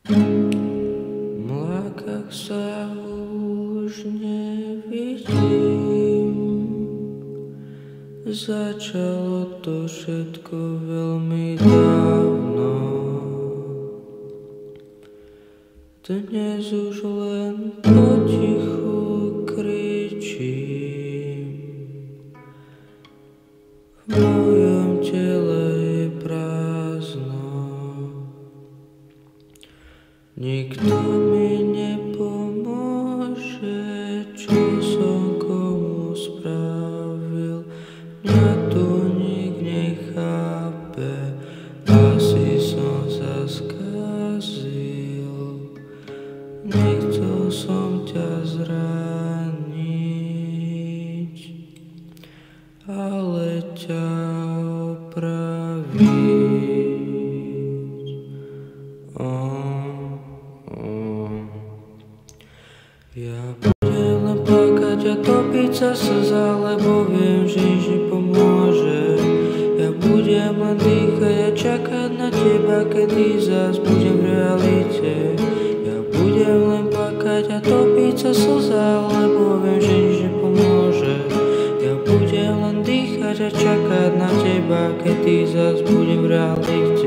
V mlákach sa už nevidím. Začalo to všetko veľmi dávno. Dnes už len potichu kričím. V mojom tele je prázdno. Nikto mi nepomôže, čo som komu spravil. Mňa tu nik nechápe, asi som sa skazil. Nechcel som ťa zraniť, ale ťa opraviť. Ja budem len plakať a topiť sa slza, lebo viem, že nič nepomôže. Ja budem len dýchať a čakať na teba, kedy zas budem v realite. Ja budem len plakať a topiť sa slza, lebo viem, že nič nepomôže. Ja budem len dýchať a čakať na teba, kedy zas budem v realite.